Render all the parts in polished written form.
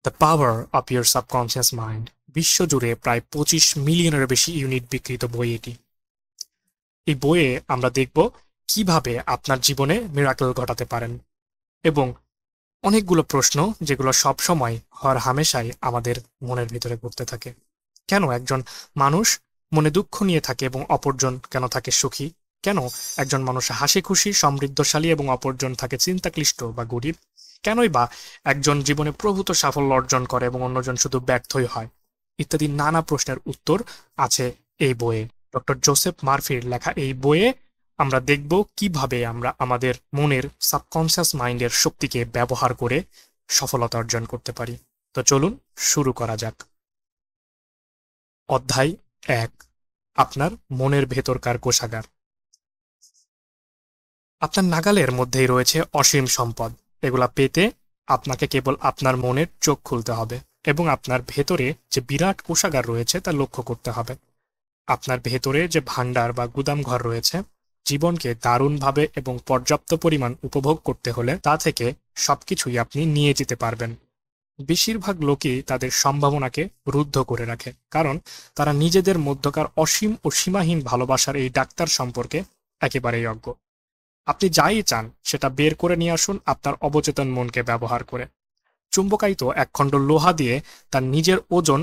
The power of your subconscious mind. বিশ্বজুড়ে প্রায় 25 মিলিয়নেরও বেশি ইউনিট বিক্রিত বই এটি। এই বইয়ে আমরা দেখব কিভাবে আপনার জীবনে মিরাকল ঘটাতে পারেন, এবং অনেকগুলো প্রশ্ন যেগুলো সব সময় হর হামেশাই আমাদের মনের ভিতরে ঘুরতে থাকে। কেন একজন মানুষ মনে দুঃখ নিয়ে থাকে এবং অপরজন কেন থাকে সুখী? কেন একজন মানুষ হাসি খুশি সমৃদ্ধশালী এবং অপরজন থাকে চিন্তাক্লিষ্ট বা গরিব? কেনই বা একজন জীবনে প্রভূত সাফল্য অর্জন করে এবং অন্যজন শুধু ব্যর্থই হয়? ইত্যাদি নানা প্রশ্নের উত্তর আছে এই বইয়ে। ডক্টর জোসেফ মারফির লেখা এই বইয়ে আমরা দেখব কিভাবে আমরা আমাদের মনের সাবকনসিয়াস মাইন্ডের শক্তিকে ব্যবহার করে সফলতা অর্জন করতে পারি। তো চলুন শুরু করা যাক। অধ্যায় 1, আপনার মনের ভেতরকার কোষাগার। আপনার নাগালের মধ্যেই রয়েছে অসীম সম্পদ। এগুলা পেতে আপনাকে কেবল আপনার মনের চোখ খুলতে হবে এবং আপনার ভেতরে যে বিরাট কোষাগার রয়েছে তা লক্ষ্য করতে হবে। আপনার ভেতরে যে ভান্ডার বা গুদামঘর রয়েছে, জীবনকে দারুণভাবে এবং পর্যাপ্ত পরিমাণ উপভোগ করতে হলে তা থেকে সবকিছুই আপনি নিয়ে যেতে পারবেন। বেশিরভাগ লোকই তাদের সম্ভাবনাকে রুদ্ধ করে রাখে, কারণ তারা নিজেদের মধ্যকার অসীম ও সীমাহীন ভালোবাসার এই ডাক্তার সম্পর্কে একেবারেই অজ্ঞ। আপনি যাই চান সেটা বের করে নিয়ে আসুন আপনার অবচেতন মনকে ব্যবহার করে। চুম্বকায়িত এক খণ্ড লোহা দিয়ে তার নিজের ওজন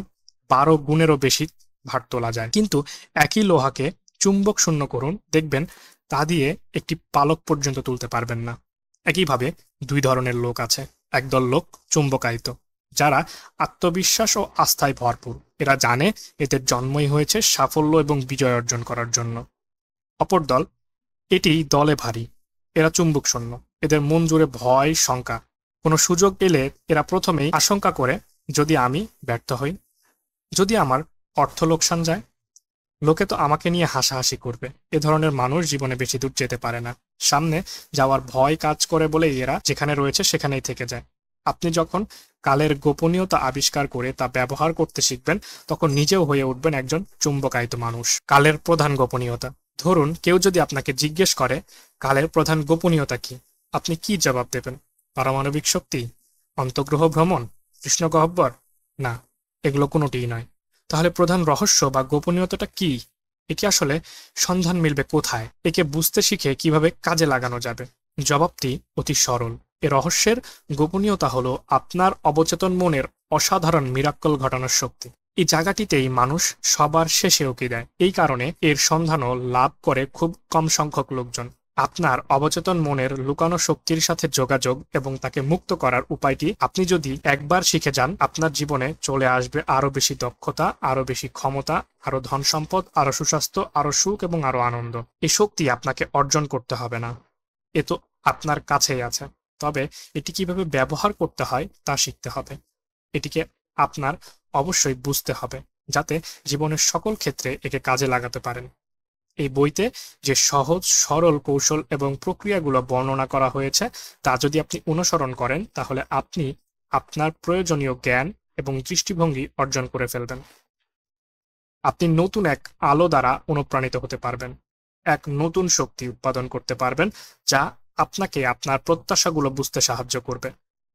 12 গুণেরও বেশি ভার তোলা যায়, কিন্তু একই লোহাকে চুম্বক শূন্য করুন, দেখবেন তা দিয়ে একটি পালক পর্যন্ত তুলতে পারবেন না। একইভাবে দুই ধরনের লোক আছে। একদল লোক চুম্বকায়িত, যারা আত্মবিশ্বাস ও আস্থায় ভরপুর। এরা জানে এদের জন্মই হয়েছে সাফল্য এবং বিজয় অর্জন করার জন্য। অপর দল, এটি দলে ভারী। এরা চুম্বক শূন্য। এদের মন জুড়ে ভয়, শঙ্কা। কোনো সুযোগ এলে এরা প্রথমেই আশঙ্কা করে, যদি আমি ব্যর্থ হই, যদি আমার অর্থ লোকসান যায়, লোকে তো আমাকে নিয়ে হাসাহাসি করবে। এ ধরনের মানুষ জীবনে বেশি দূর যেতে পারে না। সামনে যাওয়ার ভয় কাজ করে বলে এরা যেখানে রয়েছে সেখানেই থেকে যায়। আপনি যখন কালের গোপনীয়তা আবিষ্কার করে তা ব্যবহার করতে শিখবেন, তখন নিজেও হয়ে উঠবেন একজন চুম্বকায়িত মানুষ। কালের প্রধান গোপনীয়তা। ধরুন কেউ যদি আপনাকে জিজ্ঞেস করে কালের প্রধান গোপনীয়তা কি, আপনি কি জবাব দেবেন? পারমাণবিক শক্তি, অন্তগ্রহ ভ্রমণ, কৃষ্ণ গহ্বর? না, এগুলো কোনোটিই নয়। তাহলে প্রধান রহস্য বা গোপনীয়তাটা কি? এটি আসলে সন্ধান মিলবে কোথায়? একে বুঝতে শিখে কিভাবে কাজে লাগানো যাবে? জবাবটি অতি সরল। এ রহস্যের গোপনীয়তা হলো আপনার অবচেতন মনের অসাধারণ মিরাক্কল ঘটানোর শক্তি। এই জায়গাটিতেই মানুষ সবার শেষে উকি দেয়। এই কারণে এর সন্ধানও লাভ করে খুব কম সংখ্যক লোকজন। আপনার অবচেতন মনের লুকানো শক্তির সাথে যোগাযোগ এবং তাকে মুক্ত করার উপায়টি আপনি যদি একবার শিখে যান, আপনার জীবনে চলে আসবে আরো বেশি দক্ষতা, আরো বেশি ক্ষমতা, আরো ধন সম্পদ, আরো সুস্বাস্থ্য, আরো সুখ এবং আরো আনন্দ। এই শক্তি আপনাকে অর্জন করতে হবে না, এ তো আপনার কাছেই আছে। তবে এটি কিভাবে ব্যবহার করতে হয় তা শিখতে হবে। এটিকে আপনার অবশ্যই বুঝতে হবে, যাতে জীবনের সকল ক্ষেত্রে একে কাজে লাগাতে পারেন। এই বইতে যে সহজ সরল কৌশল এবং প্রক্রিয়াগুলো বর্ণনা করা হয়েছে, তা যদি আপনি অনুসরণ করেন, তাহলে আপনি আপনার প্রয়োজনীয় জ্ঞান এবং দৃষ্টিভঙ্গি অর্জন করে ফেলবেন। আপনি নতুন এক আলো দ্বারা অনুপ্রাণিত হতে পারবেন, এক নতুন শক্তি উৎপাদন করতে পারবেন, যা আপনাকে আপনার প্রত্যাশাগুলো বুঝতে সাহায্য করবে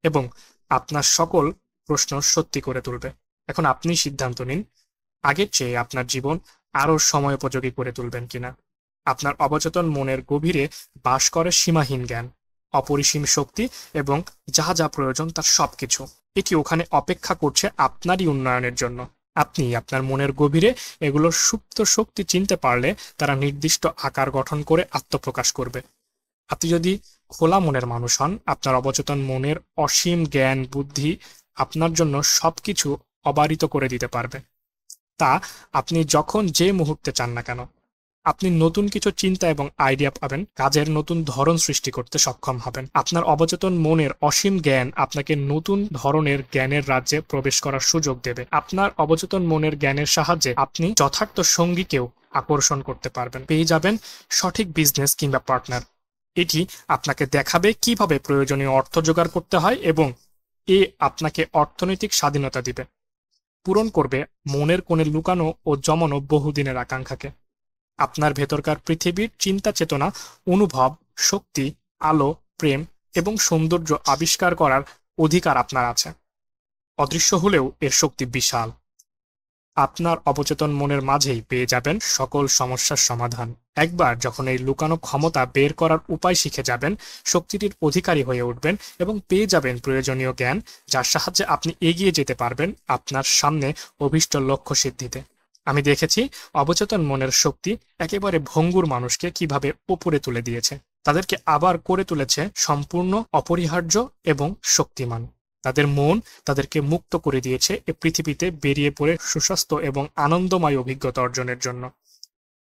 এবং আপনার সকল প্রশ্ন সত্যি করে তুলবে। এখন আপনি সিদ্ধান্ত নিন, আগের চেয়ে আপনার জীবন আরো সময়োপযোগী করে তুলবেন কিনা। আপনার অবচেতন মনের গভীরে বাস করে সীমাহীন জ্ঞান, অপরিসীম শক্তি এবং যা যা প্রয়োজন তার সবকিছু। এটি ওখানে অপেক্ষা করছে আপনারই উন্নয়নের জন্য। আপনি আপনার মনের গভীরে এগুলোর সুপ্ত শক্তি চিনতে পারলে তারা নির্দিষ্ট আকার গঠন করে আত্মপ্রকাশ করবে। আপনি যদি খোলা মনের মানুষ হন, আপনার অবচেতন মনের অসীম জ্ঞান বুদ্ধি আপনার জন্য সবকিছু অবারিত করে দিতে পারবে। তা আপনি যখন যে মুহূর্তে চান না কেন, আপনি নতুন কিছু চিন্তা এবং আইডিয়া পাবেন, কাজের নতুন ধরন সৃষ্টি করতে সক্ষম হবেন। আপনার অবচেতন মনের অসীম জ্ঞান আপনাকে নতুন ধরনের জ্ঞানের রাজ্যে প্রবেশ করার সুযোগ দেবে। আপনার অবচেতন মনের জ্ঞানের সাহায্যে আপনি যথার্থ সঙ্গীকেও আকর্ষণ করতে পারবেন, পেয়ে যাবেন সঠিক বিজনেস কিংবা পার্টনার। এটি আপনাকে দেখাবে কিভাবে প্রয়োজনীয় অর্থ জোগাড় করতে হয় এবং এ আপনাকে অর্থনৈতিক স্বাধীনতা দিবে, পূরণ করবে মনের কোণে লুকানো ও জমানো বহুদিনের আকাঙ্ক্ষাকে। আপনার ভেতরকার পৃথিবীর চিন্তা চেতনা, অনুভব, শক্তি, আলো, প্রেম এবং সৌন্দর্য আবিষ্কার করার অধিকার আপনার আছে। অদৃশ্য হলেও এর শক্তি বিশাল। আপনার অবচেতন মনের মাঝেই পেয়ে যাবেন সকল সমস্যার সমাধান। একবার যখন এই লুকানো ক্ষমতা বের করার উপায় শিখে যাবেন, শক্তিটির অধিকারী হয়ে উঠবেন এবং পেয়ে যাবেন প্রয়োজনীয় জ্ঞান, যার সাহায্যে আপনি এগিয়ে যেতে পারবেন আপনার সামনে অভীষ্ট লক্ষ্য সিদ্ধিতে। আমি দেখেছি অবচেতন মনের শক্তি একেবারে ভঙ্গুর মানুষকে কিভাবে ওপরে তুলে দিয়েছে, তাদেরকে আবার করে তুলেছে সম্পূর্ণ অপরিহার্য এবং শক্তিমান। তাদের মন তাদেরকে মুক্ত করে দিয়েছে এ পৃথিবীতে বেরিয়ে পড়ে সুস্বাস্থ্য এবং আনন্দময় অভিজ্ঞতা অর্জনের জন্য।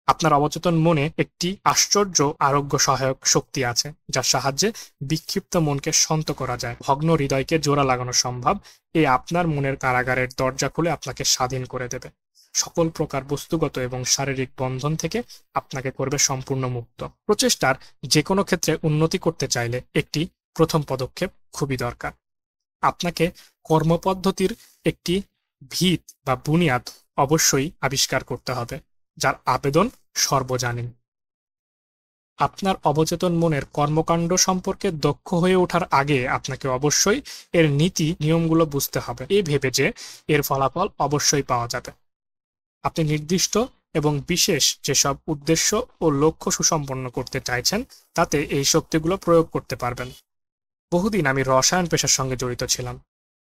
আপনার অবচেতন মনে একটি আশ্চর্য আরোগ্য সহায়ক শক্তি আছে, যার সাহায্যে বিক্ষিপ্ত মনকে শান্ত করা যায়, ভগ্ন হৃদয়কে জোড়া লাগানো সম্ভব। এই আপনার মনের কারাগারের দরজা খুলে আপনাকে স্বাধীন করে দেবে, সকল প্রকার বস্তুগত এবং শারীরিক বন্ধন থেকে আপনাকে করবে সম্পূর্ণ মুক্ত। প্রচেষ্টার যে কোনো ক্ষেত্রে উন্নতি করতে চাইলে একটি প্রথম পদক্ষেপ খুবই দরকার। আপনাকে কর্মপদ্ধতির একটি ভিত বা বুনিয়াদ অবশ্যই আবিষ্কার করতে হবে, যার আবেদন সর্বজনীন। আপনার অবচেতন মনের কর্মকাণ্ড সম্পর্কে দক্ষ হয়ে ওঠার আগে আপনাকে অবশ্যই এর নীতি নিয়মগুলো বুঝতে হবে, এ ভেবে যে এর ফলাফল অবশ্যই পাওয়া যাবে। আপনি নির্দিষ্ট এবং বিশেষ যেসব উদ্দেশ্য ও লক্ষ্য সুসম্পন্ন করতে চাইছেন, তাতে এই শক্তিগুলো প্রয়োগ করতে পারবেন। বহুদিন আমি রসায়ন পেশার সঙ্গে জড়িত ছিলাম।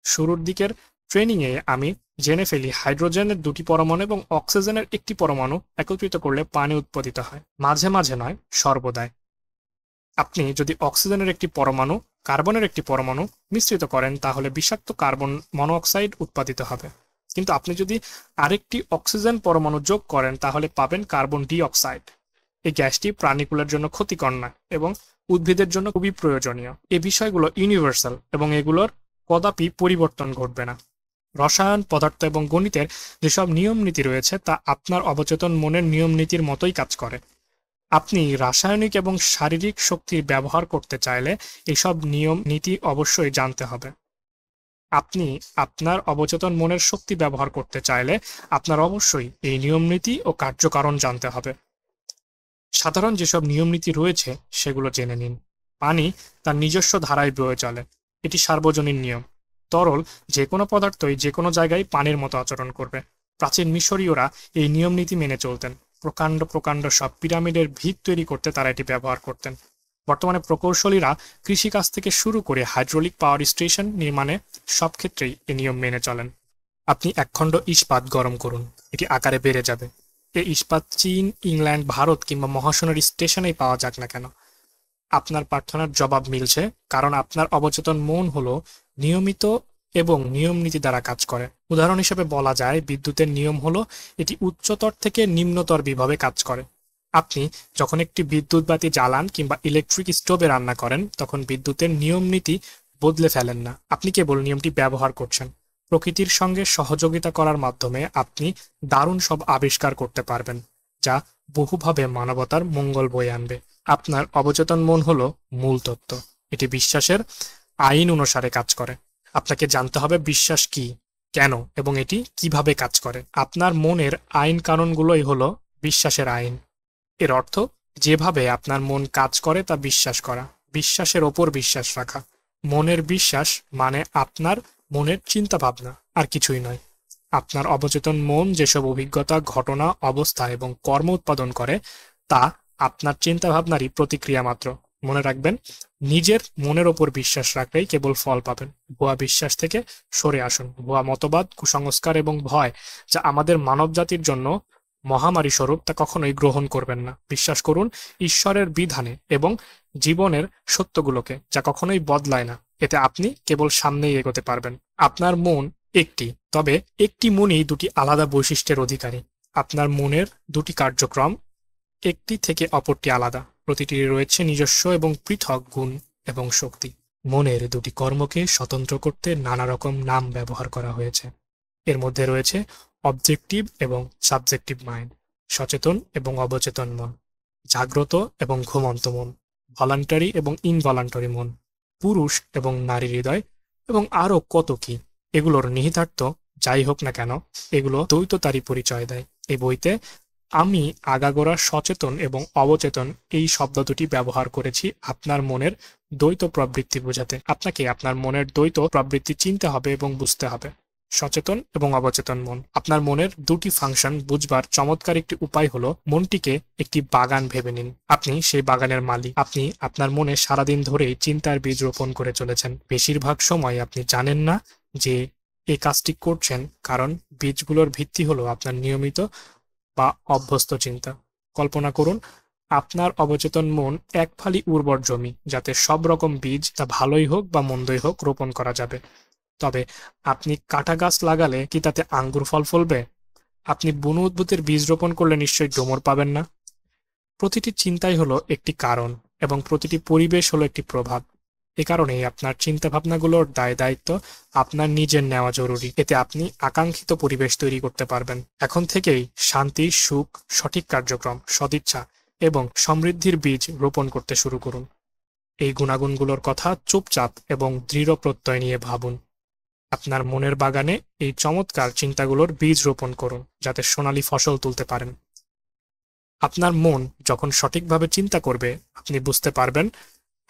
শুরুর দিকের ট্রেনিংয়ে আমি জেনে ফেলি হাইড্রোজেনের 2টি পরমাণু এবং অক্সিজেনের একটি পরমাণু একত্রিত করলে পানি উৎপাদিত হয়, মাঝে মাঝে নয়, সর্বদাই। আপনি যদি অক্সিজেনের একটি পরমাণু কার্বনের একটি পরমাণু মিশ্রিত করেন, তাহলে বিষাক্ত কার্বন মনোঅক্সাইড উৎপাদিত হবে। কিন্তু আপনি যদি আরেকটি অক্সিজেন পরমাণু যোগ করেন, তাহলে পাবেন কার্বন ডি অক্সাইড। এই গ্যাসটি প্রাণীকুলের জন্য ক্ষতিকর নয় এবং উদ্ভিদের জন্য খুবই প্রয়োজনীয়। এই বিষয়গুলো ইউনিভার্সাল এবং এগুলোর কদাপি পরিবর্তন ঘটবে না। রসায়ন, পদার্থ এবং গণিতের যেসব নিয়ম নীতি রয়েছে তা আপনার অবচেতন মনের নিয়ম নীতির মতোই কাজ করে। আপনি রাসায়নিক এবং শারীরিক শক্তির ব্যবহার করতে চাইলে এসব নিয়ম নীতি অবশ্যই জানতে হবে। আপনি আপনার অবচেতন মনের শক্তি ব্যবহার করতে চাইলে আপনার অবশ্যই এই নিয়ম নীতি ও কার্যকারণ জানতে হবে। সাধারণ যেসব নিয়ম নীতি রয়েছে সেগুলো জেনে নিন। পানি তার নিজস্ব ধারায় বয়ে চলে, এটি সার্বজনীন নিয়ম। তরল যে কোনো পদার্থই যে কোনো জায়গায় পানির মতো আচরণ করবে। প্রাচীন মিশরীয়রা এই নিয়ম নীতি মেনে চলতেন। প্রকাণ্ড প্রকাণ্ড সব পিরামিডের ভিত তৈরি করতে তারা এটি ব্যবহার করতেন। বর্তমানে প্রকৌশলীরা কৃষিকাজ থেকে শুরু করে হাইড্রোলিক পাওয়ার স্টেশন নির্মাণে সব ক্ষেত্রেই এই নিয়ম মেনে চলেন। আপনি একখণ্ড ইস্পাত গরম করুন, এটি আকারে বেড়ে যাবে। এই ইস্পাত চীন, ইংল্যান্ড, ভারত কিংবা মহাশূন্যের স্টেশনেই পাওয়া যাক না কেন, আপনার প্রার্থনার জবাব মিলছে, কারণ আপনার অবচেতন মন হলো নিয়মিত এবং নিয়ম নীতি দ্বারা কাজ করে। উদাহরণ হিসেবে বলা যায়, বিদ্যুতের নিয়ম হলো এটি উচ্চতর থেকে নিম্নতর বিভাবে কাজ করে। আপনি যখন একটি বিদ্যুৎ বাতি জ্বালান কিংবা ইলেকট্রিক স্টোভে রান্না করেন, তখন বিদ্যুতের নিয়ম নীতি বদলে ফেলেন না, আপনি কেবল নিয়মটি ব্যবহার করছেন। প্রকৃতির সঙ্গে সহযোগিতা করার মাধ্যমে আপনি দারুণ সব আবিষ্কার করতে পারবেন, যা বহুভাবে মানবতার মঙ্গল বয়ে আনবে। আপনার অবচেতন মন হলো মূল তত্ত্ব, এটি বিশ্বাসের আইন অনুসারে কাজ করে। আপনাকে জানতে হবে বিশ্বাস কি, কেন এবং এটি কিভাবে কাজ করে। আপনার মনের আইন কানুনগুলোই হলো বিশ্বাসের আইন। এর অর্থ যেভাবে আপনার মন কাজ করে তা বিশ্বাস করা, বিশ্বাসের ওপর বিশ্বাস রাখা। মনের বিশ্বাস মানে আপনার মনের চিন্তা ভাবনা, আর কিছুই নয়। আপনার অবচেতন মন যেসব অভিজ্ঞতা, ঘটনা, অবস্থা এবং কর্ম উৎপাদন করে, তা আপনার চিন্তাভাবনারই প্রতিক্রিয়া মাত্র। মনে রাখবেন, নিজের মনের ওপর বিশ্বাস রাখলেই কেবল ফল পাবেন। ভুয়া বিশ্বাস থেকে সরে আসুন। ভুয়া মতবাদ, কুসংস্কার এবং ভয়, যা আমাদের মানব জাতির জন্য মহামারী স্বরূপ, তা কখনোই গ্রহণ করবেন না। বিশ্বাস করুন ঈশ্বরের বিধানে এবং জীবনের সত্যগুলোকে, যা কখনোই বদলায় না। এতে আপনি কেবল সামনেই এগোতে পারবেন। আপনার মন একটি, তবে একটি মনই দুটি আলাদা বৈশিষ্ট্যের অধিকারী। আপনার মনের দুটি কার্যক্রম, একটি থেকে অপরটি আলাদা। প্রতিটির রয়েছে নিজস্ব এবং পৃথক গুণ এবং শক্তি। মনের দুটি কর্মকে স্বতন্ত্র করতে নানা রকম নাম ব্যবহার করা হয়েছে। এর মধ্যে রয়েছে অবজেক্টিভ এবং সাবজেক্টিভ মাইন্ড, সচেতন এবং অবচেতন মন, জাগ্রত এবং ঘুমন্ত মন, ভলান্টারি এবং ইনভলান্টারি মন, পুরুষ এবং নারী হৃদয় এবং আরও কত কি। এগুলোর নিহিতার্থ যাই হোক না কেন, এগুলো দ্বৈততারই পরিচয় দেয়। এই বইতে আমি আগাগোড়া সচেতন এবং অবচেতন এই শব্দ দুটি ব্যবহার করেছি আপনার মনের দ্বৈত প্রবৃত্তি বোঝাতে। আপনাকে আপনার মনের দ্বৈত প্রবৃত্তি চিনতে হবে এবং বুঝতে হবে। সচেতন এবং অবচেতন মন, আপনার মনের দুটি ফাংশন বুঝবার চমৎকার একটি উপায় হলো মনটিকে একটি বাগান ভেবে নিন। আপনি সেই বাগানের মালিক। আপনি আপনার মনে সারাদিন ধরেই চিন্তার বীজ রোপণ করে চলেছেন। বেশিরভাগ সময় আপনি জানেন না যে এই কাজটি করছেন, কারণ বীজগুলোর ভিত্তি হলো আপনার নিয়মিত বা অভ্যস্ত চিন্তা। কল্পনা করুন আপনার অবচেতন মন এক ফালি উর্বর জমি, যাতে সব রকম বীজ, তা ভালোই হোক বা মন্দই হোক, রোপণ করা যাবে। তবে আপনি কাঁটা গাছ লাগালে কি তাতে আঙ্গুর ফল ফলবে? আপনি বুনো উদ্ভিদের বীজ রোপণ করলে নিশ্চয়ই ডোমর পাবেন না। প্রতিটি চিন্তাই হলো একটি কারণ এবং প্রতিটি পরিবেশ হলো একটি প্রভাব। এ কারণেই আপনার চিন্তাভাবনাগুলোর দায় দায়িত্ব আপনার নিজের নেওয়া জরুরি। এতে আপনি আকাঙ্ক্ষিত পরিবেশ তৈরি করতে পারবেন। এখন থেকেই শান্তি, সুখ, সঠিক কার্যক্রম, সদিচ্ছা এবং সমৃদ্ধির বীজ রোপণ করতে শুরু করুন। এই গুণাগুণগুলোর কথা চুপচাপ এবং দৃঢ় প্রত্যয় নিয়ে ভাবুন। আপনার মনের বাগানে এই চমৎকার চিন্তাগুলোর বীজ রোপণ করুন, যাতে সোনালী ফসল তুলতে পারেন। আপনার মন যখন সঠিকভাবে চিন্তা করবে, আপনি বুঝতে পারবেন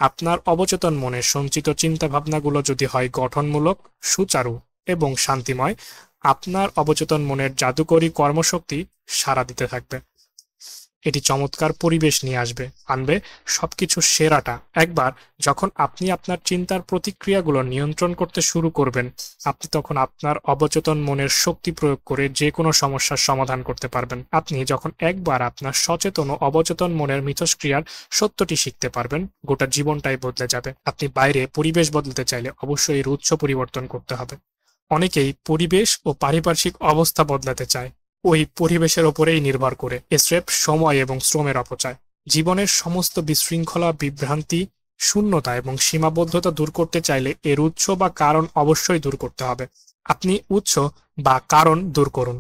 আপনার অবচেতন মনের সঞ্চিত চিন্তাভাবনাগুলো যদি হয় গঠনমূলক, সুচারু এবং শান্তিময়, আপনার অবচেতন মনের জাদুকরী কর্মশক্তি সাড়া দিতে থাকবে। এটি চমৎকার পরিবেশ নিয়ে আনবে সবকিছু সেরাটা। একবার যখন আপনি আপনার চিন্তার প্রতিক্রিয়াগুলো নিয়ন্ত্রণ করতে শুরু করবেন, আপনি তখন আপনার অবচেতন মনের শক্তি প্রয়োগ করে যে কোনো সমস্যার সমাধান করতে পারবেন। আপনি যখন একবার আপনার সচেতন ও অবচেতন মনের মিথস্ক্রিয়ার সত্যটি শিখতে পারবেন, গোটা জীবনটাই বদলে যাবে। আপনি বাইরে পরিবেশ বদলাতে চাইলে অবশ্যই এর উৎস পরিবর্তন করতে হবে। অনেকেই পরিবেশ ও পারিপার্শ্বিক অবস্থা বদলাতে চায়, ওই পরিবেশের ওপরেই নির্ভর করে। স্রেফ সময় এবং শ্রমের অপচয়। জীবনের সমস্ত বিশৃঙ্খলা, বিভ্রান্তি, শূন্যতা এবং সীমাবদ্ধতা দূর করতে চাইলে এর উৎস বা কারণ অবশ্যই দূর করতে হবে। আপনি উৎস বা কারণ দূর করুন,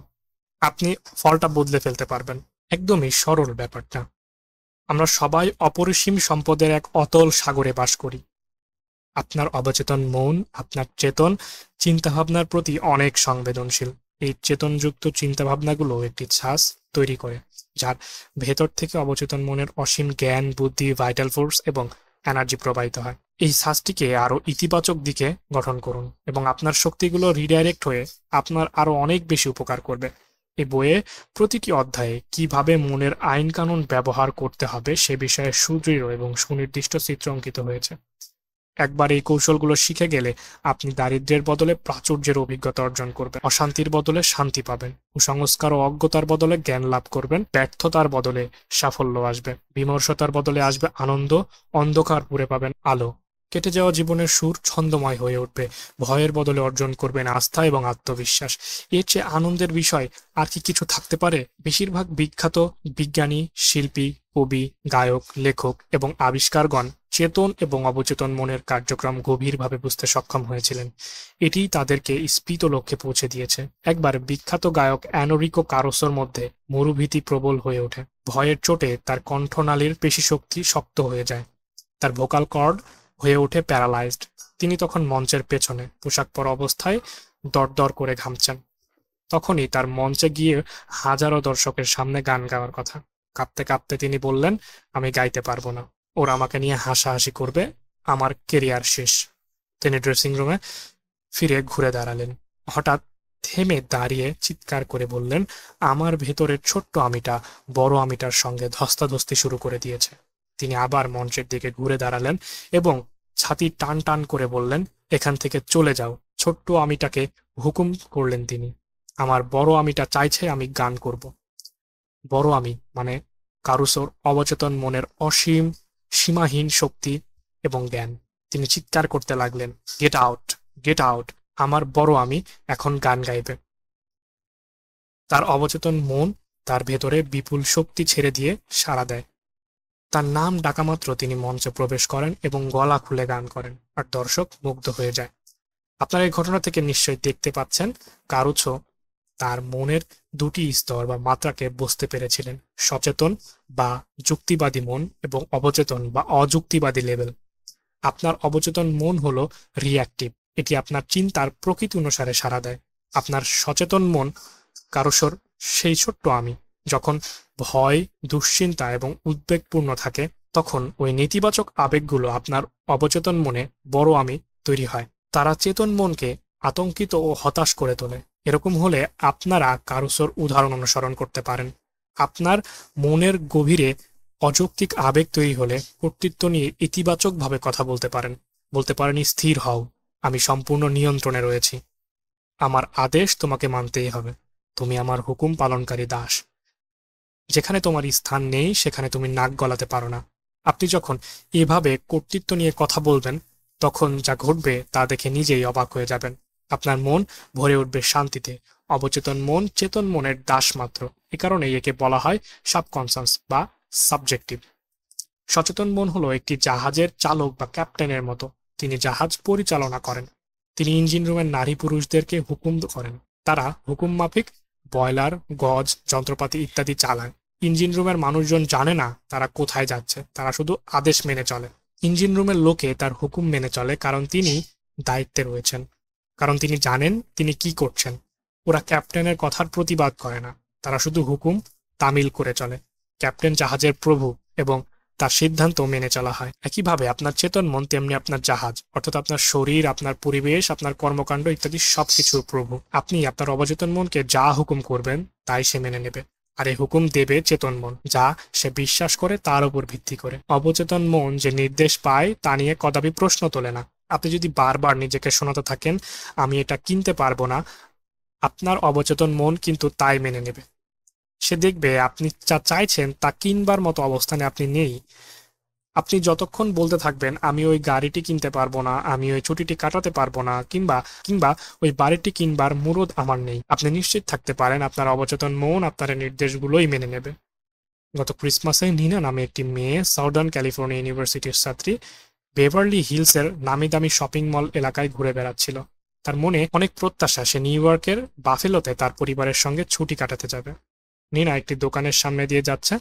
আপনি ফলটা বদলে ফেলতে পারবেন। একদমই সরল ব্যাপারটা। আমরা সবাই অপরিসীম সম্পদের এক অতল সাগরে বাস করি। আপনার অবচেতন মন আপনার চেতন চিন্তাভাবনার প্রতি অনেক সংবেদনশীল। এই চেতনযুক্ত চিন্তাভাবনাগুলো একটি ছাঁচ তৈরি করে, যার ভেতর থেকে অবচেতন মনের অসীম জ্ঞান, বুদ্ধি, ভাইটাল ফোর্স এবং এনার্জি প্রবাহিত হয়। এই ছাঁচটিকে আরো ইতিবাচক দিকে গঠন করুন এবং আপনার শক্তিগুলো রিডাইরেক্ট হয়ে আপনার আরো অনেক বেশি উপকার করবে। এই বইয়ে প্রতিটি অধ্যায়ে কিভাবে মনের আইন কানুন ব্যবহার করতে হবে সে বিষয়ে সুদৃঢ় এবং সুনির্দিষ্ট চিত্র অঙ্কিত হয়েছে। একবার এই কৌশলগুলো শিখে গেলে আপনি দারিদ্র্যের বদলে প্রাচুর্যের অভিজ্ঞতা অর্জন করবেন, অশান্তির বদলে শান্তি পাবেন, কুসংস্কার ও অজ্ঞতার বদলে জ্ঞান লাভ করবেন, ব্যর্থতার বদলে সাফল্য আসবে, বিমর্ষতার বদলে আসবে আনন্দ, অন্ধকার পুরে পাবেন আলো। কেটে যাওয়া জীবনের সুর ছন্দময় হয়ে উঠবে, ভয়ের বদলে অর্জন করবেন আস্থা এবং আত্মবিশ্বাস। এর চেয়ে আনন্দের বিষয় আর কি কিছু থাকতে পারে? বেশিরভাগ বিখ্যাত বিজ্ঞানী, শিল্পী, কবি, গায়ক, লেখক এবং আবিষ্কারগণ চেতন এবং অবচেতন মনের কার্যক্রম গভীরভাবে বুঝতে সক্ষম হয়েছিলেন। এটিই তাদেরকে স্ফীত লক্ষ্যে পৌঁছে দিয়েছে। একবার বিখ্যাত গায়ক অ্যানোরিকো কারোসোর মধ্যে মরুভীতি প্রবল হয়ে ওঠে। ভয়ের চোটে তার কণ্ঠনালীর পেশিশক্তি শক্ত হয়ে যায়, তার ভোকাল কর্ড হয়ে ওঠে প্যারালাইজড। তিনি তখন মঞ্চের পেছনে পোশাক পরা অবস্থায় দরদর করে ঘামছেন। তখনই তার মঞ্চে গিয়ে হাজারো দর্শকের সামনে গান গাওয়ার কথা। কাঁপতে কাঁপতে তিনি বললেন, আমি গাইতে পারবো না, ওরা আমাকে নিয়ে হাসাহাসি করবে, আমার কেরিয়ার শেষ। তিনি ড্রেসিং রুমে ফিরে ঘুরে দাঁড়ালেন। হঠাৎ থেমে দাঁড়িয়ে চিৎকার করে বললেন, আমার ভেতরের ছোট্ট আমিটা বড় আমিটার সঙ্গে ধস্তাধস্তি শুরু করে দিয়েছে। তিনি আবার মঞ্চের দিকে ঘুরে দাঁড়ালেন এবং ছাতি টান টান করে বললেন, এখান থেকে চলে যাও। ছোট্ট আমিটাকে হুকুম করলেন তিনি, আমার বড় আমিটা চাইছে আমি গান করব। বড় আমি মানে কারুসোর অবচেতন মনের অসীম সীমাহীন শক্তি এবং জ্ঞান। তিনি চিৎকার করতে লাগলেন, গেট আউট, গেট আউট, আমার বড় আমি এখন গান গাইবে। তার অবচেতন মন তার ভেতরে বিপুল শক্তি ছেড়ে দিয়ে সাড়া দেয়। তার নাম ডাকামাত্র তিনি মঞ্চে প্রবেশ করেন এবং গলা খুলে গান করেন, আর দর্শক মুগ্ধ হয়ে যায়। আপনারা এই ঘটনা থেকে নিশ্চয়ই দেখতে পাচ্ছেন কারুসো তার মনের দুটি স্তর বা মাত্রাকে বুঝতে পেরেছিলেন, সচেতন বা যুক্তিবাদী মন এবং অবচেতন বা অযুক্তিবাদী লেভেল। আপনার অবচেতন মন হলো রিঅ্যাক্টিভ, এটি আপনার চিন্তার প্রকৃতি অনুসারে সাড়া দেয়। আপনার সচেতন মন কারুসোর সেই ছোট্ট আমি, যখন ভয়, দুশ্চিন্তা এবং উদ্বেগপূর্ণ থাকে, তখন ওই নেতিবাচক আবেগগুলো আপনার অবচেতন মনে বড় আমি তৈরি হয়। তারা চেতন মনকে আতঙ্কিত ও হতাশ করে তোলে। এরকম হলে আপনারা কারুসোর উদাহরণ অনুসরণ করতে পারেন। আপনার মনের গভীরে অযৌক্তিক আবেগ তৈরি হলে কর্তৃত্ব নিয়ে ইতিবাচকভাবে কথা বলতে পারেন। বলতে পারেন, স্থির হও, আমি সম্পূর্ণ নিয়ন্ত্রণে রয়েছি, আমার আদেশ তোমাকে মানতেই হবে, তুমি আমার হুকুম পালনকারী দাস, যেখানে তোমার স্থান নেই সেখানে তুমি নাক গলাতে পারো না। আপনি যখন এভাবে কর্তৃত্ব নিয়ে কথা বলবেন, তখন যা ঘটবে তা দেখে নিজেই অবাক হয়ে যাবেন। আপনার মন ভরে উঠবে শান্তিতে। অবচেতন মন চেতন মনের দাস মাত্র। এ কারণেই একে বলা হয় সাবকনসাস বা সাবজেক্টিভ। সচেতন মন হলো একটি জাহাজের চালক বা ক্যাপ্টেনের মতো। তিনি জাহাজ পরিচালনা করেন। তিনি ইঞ্জিন রুমের নারী পুরুষদেরকে হুকুম করেন। তারা হুকুম মাফিক বয়লার, গজ, যন্ত্রপাতি ইত্যাদি চালায়। ইঞ্জিন রুমের মানুষজন জানে না তারা কোথায় যাচ্ছে, তারা শুধু আদেশ মেনে চলে। ইঞ্জিন রুমের লোকে তার হুকুম মেনে চলে কারণ তিনি দায়িত্বে রয়েছেন, কারণ তিনি জানেন তিনি কি করছেন। ওরা ক্যাপ্টেনের কথার প্রতিবাদ করে না, তারা শুধু হুকুম তামিল করে চলে। ক্যাপ্টেন জাহাজের প্রভু এবং তার সিদ্ধান্ত মেনে চলা হয়। একইভাবে আপনার চেতন মন তেমনি আপনার জাহাজ, অর্থাৎ আপনার শরীর, আপনার পরিবেশ, আপনার কর্মকাণ্ড ইত্যাদি সবকিছুর প্রভু। আপনি আপনার অবচেতন মনকে যা হুকুম করবেন তাই সে মেনে নেবে। আর এই হুকুম দেবে চেতন মন, যা সে বিশ্বাস করে তার উপর ভিত্তি করে। অবচেতন মন যে নির্দেশ পায় তা নিয়ে কদাপি প্রশ্ন তোলে না। আপনি যদি বারবার নিজেকে শোনাতে থাকেন, আমি এটা কিনতে পারবো না, আপনার অবচেতন মন কিন্তু তাই মেনে নেবে। সে দেখবে আপনি যা চাইছেন তা কিনবার মতো অবস্থানে আপনি নেই। আপনি যতক্ষণ বলতে থাকবেন, আমি ওই গাড়িটি কিনতে পারবো না, আমি ওই ছুটিটি কাটাতে পারবো না, কিংবা কিংবা ওই বাড়িটি কিনবার মুরদ আমার নেই, আপনি নিশ্চিত থাকতে পারেন আপনার অবচেতন মন আপনার নির্দেশগুলোই মেনে নেবে। গত ক্রিসমাসে নিনা নামে একটি মেয়ে সাউদার্ন ক্যালিফোর্নিয়া ইউনিভার্সিটির ছাত্রী বেভারলি হিলসের নামি দামি শপিং মল এলাকায় ঘুরে বেড়াচ্ছিল। তার মনে অনেক প্রত্যাশা, সে নিউ ইয়র্কের বাফেলোতে তার পরিবারের সঙ্গে ছুটি কাটাতে যাবে। নিনা একটি দোকানের সামনে দিয়ে যাচ্ছে।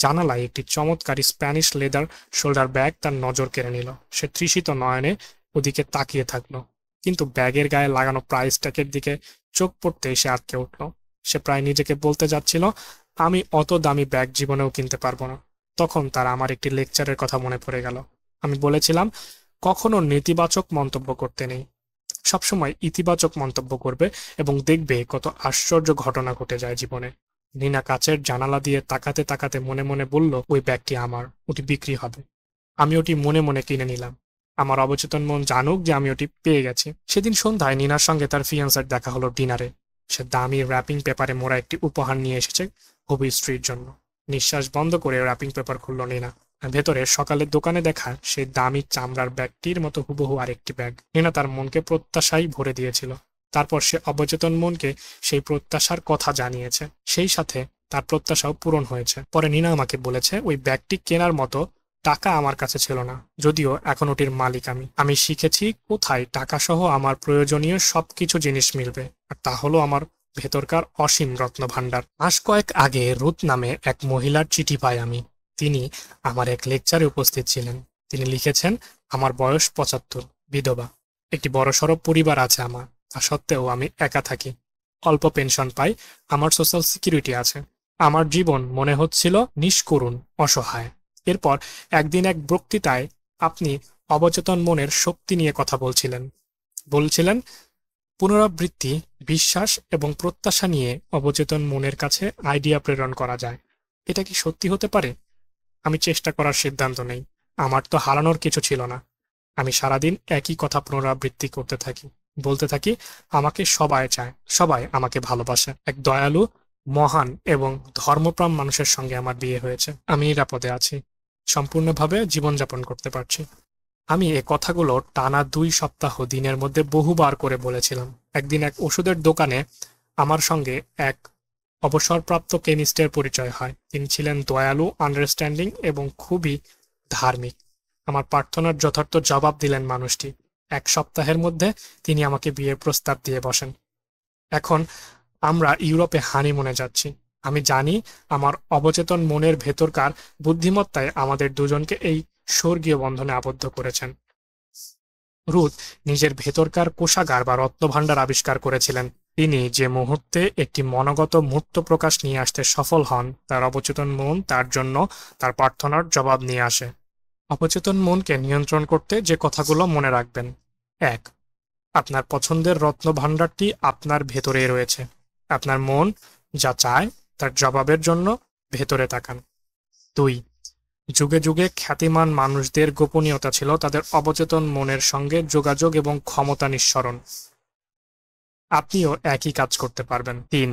জানালায় একটি চমৎকার স্প্যানিশ লেদার শোল্ডার ব্যাগ তার নজর কেড়ে নিল। সে তৃষিত নয়নে ওদিকে তাকিয়ে থাকলো, কিন্তু ব্যাগের গায়ে লাগানো প্রাইস ট্যাগের দিকে চোখ পড়তেই সে আটকে উঠল। সে প্রায় নিজেকে বলতে যাচ্ছিল, আমি অত দামি ব্যাগ জীবনেও কিনতে পারবো না। তখন তার আমার একটি লেকচারের কথা মনে পড়ে গেল। আমি বলেছিলাম, কখনো নেতিবাচক মন্তব্য করতে নেই, সবসময় ইতিবাচক মন্তব্য করবে এবং দেখবে কত আশ্চর্য ঘটনা ঘটে যায় জীবনে। নিনা কাচের জানালা দিয়ে তাকাতে তাকাতে মনে মনে বলল, ওই ব্যাগটি আমার, ওটি বিক্রি হবে। আমি ওটি মনে মনে কিনে নিলাম। আমার অবচেতন মন জানুক যে আমি ওটি পেয়ে গেছি। সেদিন সন্ধ্যায় নিনার সঙ্গে তার ফিয়ান্সার দেখা হলো ডিনারে। সে দামি র্যাপিং পেপারে মোড়া একটি উপহার নিয়ে এসেছে হবি স্ত্রীর জন্য। নিঃশ্বাস বন্ধ করে র্যাপিং পেপার খুলল নিনা। ভেতরে সকালের দোকানে দেখা সেই দামি চামড়ার ব্যাগটির মতো হুবহু আরেকটি ব্যাগ। নিনা তার মনকে প্রত্যাশাই ভরে দিয়েছিল। তারপর সে অবচেতন মনকে সেই প্রত্যাশার কথা জানিয়েছে। সেই সাথে তার প্রত্যাশাও পূরণ হয়েছে। পরে নিনা আমাকে বলেছে, ওই ব্যাগটি কেনার মতো টাকা আমার কাছে ছিল না, যদিও এখন ওটির মালিক আমি। আমি শিখেছি কোথায় টাকা সহ আমার প্রয়োজনীয় সবকিছু জিনিস মিলবে, আর তা হলো আমার ভেতরকার অসীম রত্নভাণ্ডার। মাস কয়েক আগে রুথ নামে এক মহিলার চিঠি পাই আমি। তিনি আমার এক লেকচারে উপস্থিত ছিলেন। তিনি লিখেছেন, আমার বয়স ৭৫, বিধবা, একটি বড়সড় পরিবার আছে আমার, তা সত্ত্বেও আমি একা থাকি, অল্প পেনশন পাই, আমার সোশ্যাল সিকিউরিটি আছে। আমার জীবন মনে হচ্ছিল নিষ্করুণ, অসহায়। এরপর একদিন এক বক্তৃতায় আপনি অবচেতন মনের শক্তি নিয়ে কথা বলছিলেন পুনরাবৃত্তি, বিশ্বাস এবং প্রত্যাশা নিয়ে অবচেতন মনের কাছে আইডিয়া প্রেরণ করা যায়। এটা কি সত্যি হতে পারে? আমি চেষ্টা করার সিদ্ধান্ত নেই। আমার তো হারানোর কিছু ছিল না। আমি সারাদিন একই কথা পুনরাবৃত্তি করতে থাকি, বলতে থাকি, আমাকে সবাই চায়, সবাই আমাকে ভালোবাসে। এক দয়ালু, মহান এবং ধর্মপ্রাণ মানুষের সঙ্গে আমার বিয়ে হয়েছে। আমি নিরাপদে আছি, সম্পূর্ণভাবে জীবনযাপন করতে পারছি। আমি এ কথাগুলো টানা ২ সপ্তাহ দিনের মধ্যে বহুবার করে বলেছিলাম। একদিন এক ওষুধের দোকানে আমার সঙ্গে এক অবসরপ্রাপ্ত কেমিস্টের পরিচয় হয়। তিনি ছিলেন দয়ালু, আন্ডারস্ট্যান্ডিং এবং খুবই ধার্মিক। আমার প্রার্থনার যথার্থ জবাব দিলেন মানুষটি। ১ সপ্তাহের মধ্যে তিনি আমাকে বিয়ের প্রস্তাব দিয়ে বসেন। এখন আমরা ইউরোপে হানিমুনে যাচ্ছি। আমি জানি আমার অবচেতন মনের ভেতরকার বুদ্ধিমত্তায় আমাদের দুজনকে এই স্বর্গীয় বন্ধনে আবদ্ধ করেছেন। রুথ নিজের ভেতরকার কোষাগার বা রত্নভাণ্ডার আবিষ্কার করেছিলেন। তিনি যে মুহূর্তে একটি মনোগত মূর্ত প্রকাশ নিয়ে আসতে সফল হন, তার অবচেতন মন তার জন্য তার প্রার্থনার জবাব নিয়ে আসে। অবচেতন মনকে নিয়ন্ত্রণ করতে যে কথাগুলো মনে রাখবেন: ১. আপনার পছন্দের রত্নভাণ্ডারটি আপনার ভেতরেই রয়েছে। আপনার মন যা চায় তার জবাবের জন্য ভেতরে তাকান। ২. যুগে যুগে খ্যাতিমান মানুষদের গোপনীয়তা ছিল তাদের অবচেতন মনের সঙ্গে যোগাযোগ এবং ক্ষমতা নিঃসরণ। আপনিও একই কাজ করতে পারবেন। ৩.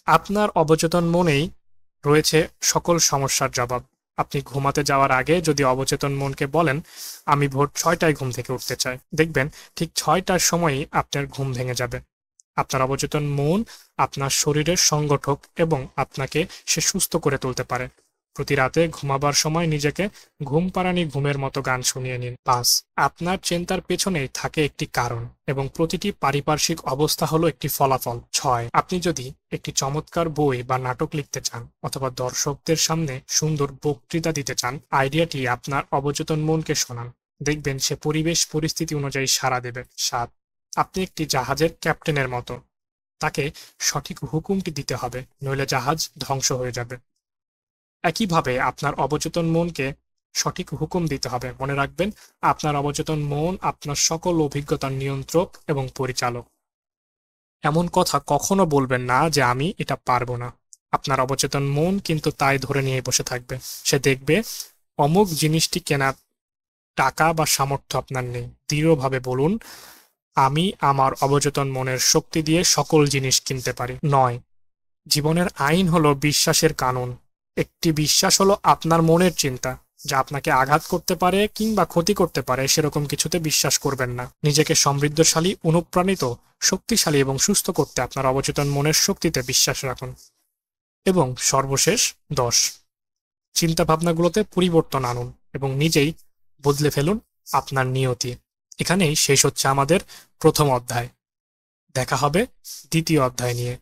আপনার অবচেতন মনেই রয়েছে সকল সমস্যার জবাব। আপনি ঘুমাতে যাওয়ার আগে যদি অবচেতন মনকে বলেন, আমি ভোর ৬টায় ঘুম থেকে উঠতে চাই, দেখবেন ঠিক ৬টার সময়ই আপনার ঘুম ভেঙে যাবে। আপনার অবচেতন মন আপনার শরীরের সংগঠক এবং আপনাকে সে সুস্থ করে তুলতে পারে। প্রতি রাতে ঘুমাবার সময় নিজেকে ঘুম পাড়ানি ঘুমের মতো গান শুনিয়ে নিন। ৫. আপনার চিন্তার পেছনেই থাকে একটি কারণ এবং প্রতিটি পারিপার্শ্বিক অবস্থা হলো একটি ফলাফল। ৬. আপনি যদি একটি চমৎকার বই বা নাটক লিখতে চান অথবা দর্শকদের সামনে সুন্দর বক্তৃতা দিতে চান, আইডিয়াটি আপনার অবচেতন মনকে শোনান, দেখবেন সে পরিবেশ পরিস্থিতি অনুযায়ী সাড়া দেবে। ৭. আপনি একটি জাহাজের ক্যাপ্টেনের মতো, তাকে সঠিক হুকুমটি দিতে হবে, নইলে জাহাজ ধ্বংস হয়ে যাবে। একইভাবে আপনার অবচেতন মনকে সঠিক হুকুম দিতে হবে। মনে রাখবেন, আপনার অবচেতন মন আপনার সকল অভিজ্ঞতার নিয়ন্ত্রক এবং পরিচালক। এমন কথা কখনো বলবেন না যে আমি এটা পারবো না। আপনার অবচেতন মন কিন্তু তাই ধরে নিয়ে বসে থাকবে। সে দেখবে অমুক জিনিসটি কেনার টাকা বা সামর্থ্য আপনার নেই। দৃঢ়ভাবে বলুন, আমি আমার অবচেতন মনের শক্তি দিয়ে সকল জিনিস কিনতে পারি। ৯. জীবনের আইন হলো বিশ্বাসের কানুন। একটি বিশ্বাস হলো আপনার মনের চিন্তা, যা আপনাকে আঘাত করতে পারে কিংবা ক্ষতি করতে পারে সেরকম কিছুতে বিশ্বাস করবেন না। নিজেকে সমৃদ্ধশালী, অনুপ্রাণিত, শক্তিশালী এবং সুস্থ করতে আপনার অবচেতন মনের শক্তিতে বিশ্বাস রাখুন। এবং সর্বশেষ ১০. চিন্তাভাবনাগুলোতে পরিবর্তন আনুন এবং নিজেই বদলে ফেলুন আপনার নিয়তি। এখানেই শেষ হচ্ছে আমাদের প্রথম অধ্যায়। দেখা হবে দ্বিতীয় অধ্যায় নিয়ে।